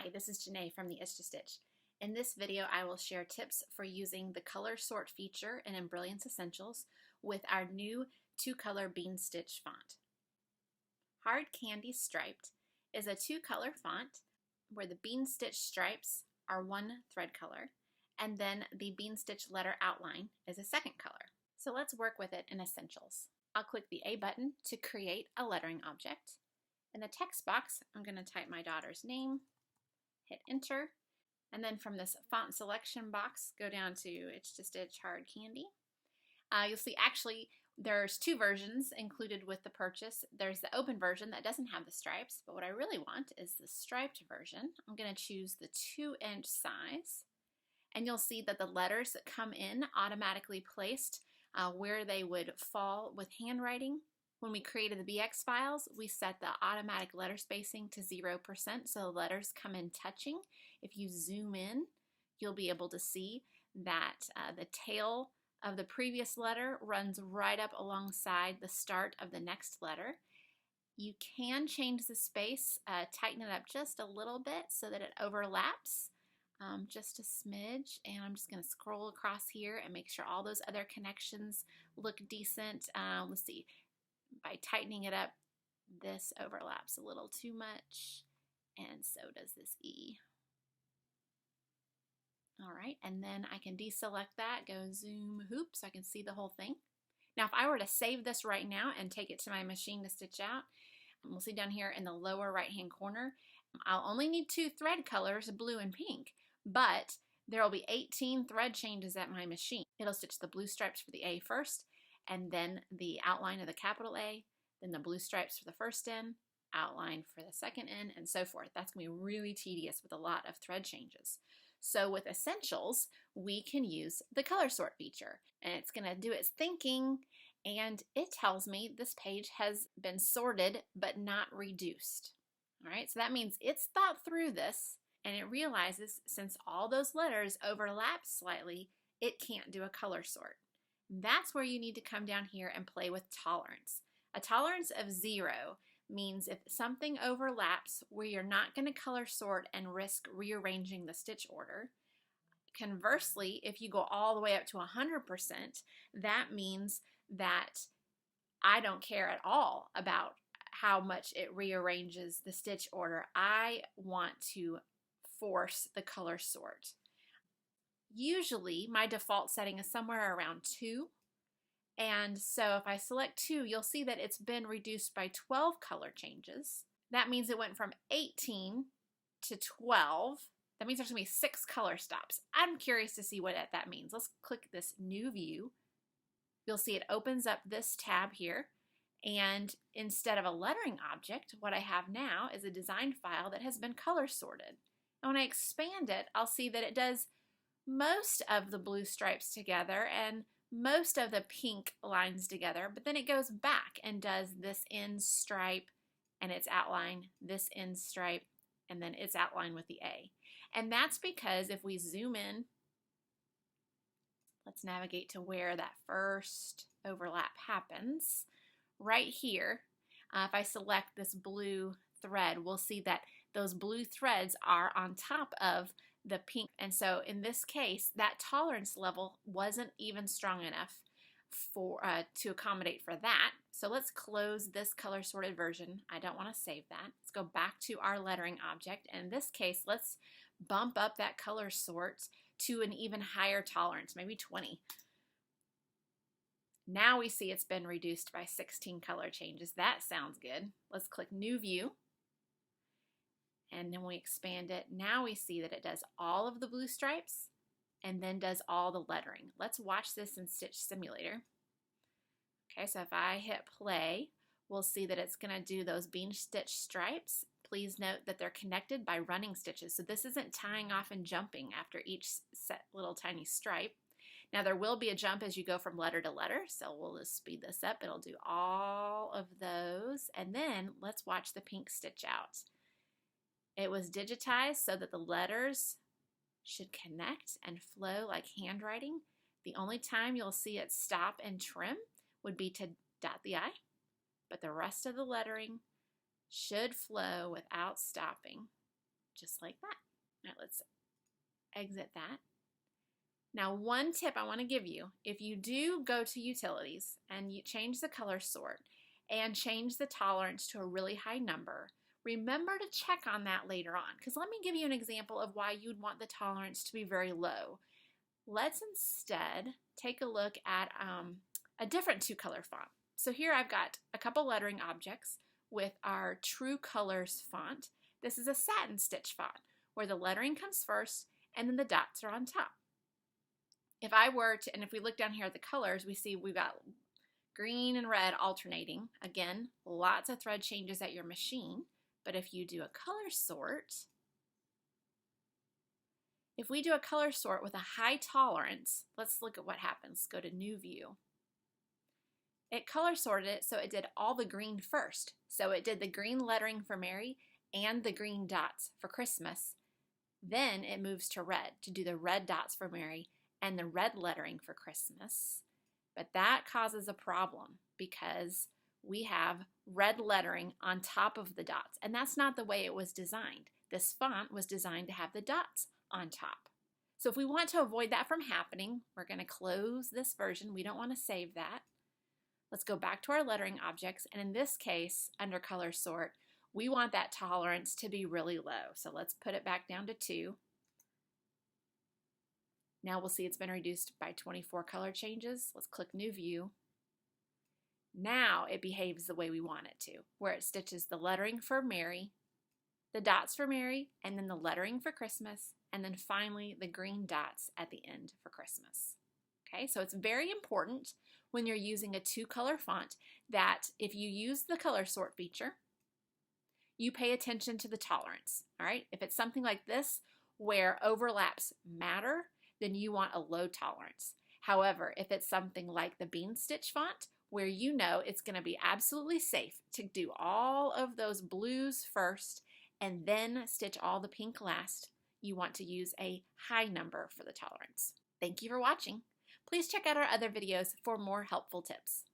Hi, this is Janae from the Itch to Stitch. In this video, I will share tips for using the color sort feature in Embrilliance Essentials with our new 2-color bean stitch font. Hard Candy Striped is a 2-color font where the bean stitch stripes are one thread color and then the bean stitch letter outline is a second color. So let's work with it in Essentials. I'll click the A button to create a lettering object. In the text box, I'm going to type my daughter's name, hit enter, and then from this font selection box, go down to Itch to Stitch Hard Candy. You'll see actually there's 2 versions included with the purchase. There's the open version that doesn't have the stripes, but what I really want is the striped version. I'm going to choose the 2-inch size, and you'll see that the letters that come in automatically placed where they would fall with handwriting. When we created the BX files, we set the automatic letter spacing to 0%, so the letters come in touching. If you zoom in, you'll be able to see that the tail of the previous letter runs right up alongside the start of the next letter. You can change the space, tighten it up just a little bit so that it overlaps just a smidge, and I'm just going to scroll across here and make sure all those other connections look decent. Let's see. By tightening it up, this overlaps a little too much, and so does this E. All right, and then I can deselect that, go zoom hoop so I can see the whole thing. Now, if I were to save this right now and take it to my machine to stitch out, we'll see down here in the lower right-hand corner, I'll only need 2 thread colors, blue and pink, but there will be 18 thread changes at my machine. It'll stitch the blue stripes for the A first, and then the outline of the capital A, then the blue stripes for the first N, outline for the second N, and so forth. That's going to be really tedious with a lot of thread changes. So with Essentials, we can use the color sort feature, and it's going to do its thinking, and it tells me this page has been sorted but not reduced. All right, so that means it's thought through this, and it realizes since all those letters overlap slightly, it can't do a color sort. That's where you need to come down here and play with tolerance. A tolerance of 0 means if something overlaps where you're not going to color sort and risk rearranging the stitch order. Conversely, if you go all the way up to 100%, that means that I don't care at all about how much it rearranges the stitch order. I want to force the color sort. Usually my default setting is somewhere around 2, and so if I select 2, you'll see that it's been reduced by 12 color changes. That means it went from 18 to 12. That means there's going to be 6 color stops. I'm curious to see what that means. Let's click this new view. You'll see it opens up this tab here, and instead of a lettering object, what I have now is a design file that has been color sorted. And when I expand it, I'll see that it does most of the blue stripes together and most of the pink lines together, but then it goes back and does this end stripe and its outline, this end stripe, and then its outline with the A. And that's because if we zoom in, let's navigate to where that first overlap happens. Right here, if I select this blue thread, we'll see that those blue threads are on top of the pink, and so in this case that tolerance level wasn't even strong enough for to accommodate for that. So let's close this color sorted version. I don't want to save that. Let's go back to our lettering object, and in this case let's bump up that color sort to an even higher tolerance, maybe 20. Now we see it's been reduced by 16 color changes. That sounds good. Let's click new view. And then we expand it. Now we see that it does all of the blue stripes and then does all the lettering. Let's watch this in Stitch Simulator. Okay, so if I hit play, we'll see that it's going to do those bean stitch stripes. Please note that they're connected by running stitches. So this isn't tying off and jumping after each set little tiny stripe. Now there will be a jump as you go from letter to letter, so we'll just speed this up. It'll do all of those. And then let's watch the pink stitch out. It was digitized so that the letters should connect and flow like handwriting. The only time you'll see it stop and trim would be to dot the I, but the rest of the lettering should flow without stopping. just like that. Now let's exit that. Now, one tip I want to give you, if you do go to utilities and you change the color sort and change the tolerance to a really high number, remember to check on that later on, because let me give you an example of why you'd want the tolerance to be very low. Let's instead take a look at a different two-color font. So here I've got a couple lettering objects with our True Colors font. This is a satin stitch font where the lettering comes first and then the dots are on top. If I were to, and if we look down here at the colors, we see we've got green and red alternating. Again, lots of thread changes at your machine, but if you do a color sort, if we do a color sort with a high tolerance, let's look at what happens. Go to New View. It color sorted it so it did all the green first. So it did the green lettering for Mary and the green dots for Christmas. Then it moves to red to do the red dots for Mary and the red lettering for Christmas. But that causes a problem because we have red lettering on top of the dots, and that's not the way it was designed. This font was designed to have the dots on top. So if we want to avoid that from happening, we're going to close this version. We don't want to save that. Let's go back to our lettering objects, and in this case, under color sort, we want that tolerance to be really low. So let's put it back down to 2. Now we'll see it's been reduced by 24 color changes. Let's click New View. Now it behaves the way we want it to, where it stitches the lettering for Mary, the dots for Mary, and then the lettering for Christmas, and then finally the green dots at the end for Christmas. Okay, so it's very important when you're using a two-color font that if you use the color sort feature, you pay attention to the tolerance. All right, if it's something like this where overlaps matter, then you want a low tolerance. However, if it's something like the bean stitch font, where you know it's going to be absolutely safe to do all of those blues first and then stitch all the pink last, you want to use a high number for the tolerance. Thank you for watching. Please check out our other videos for more helpful tips.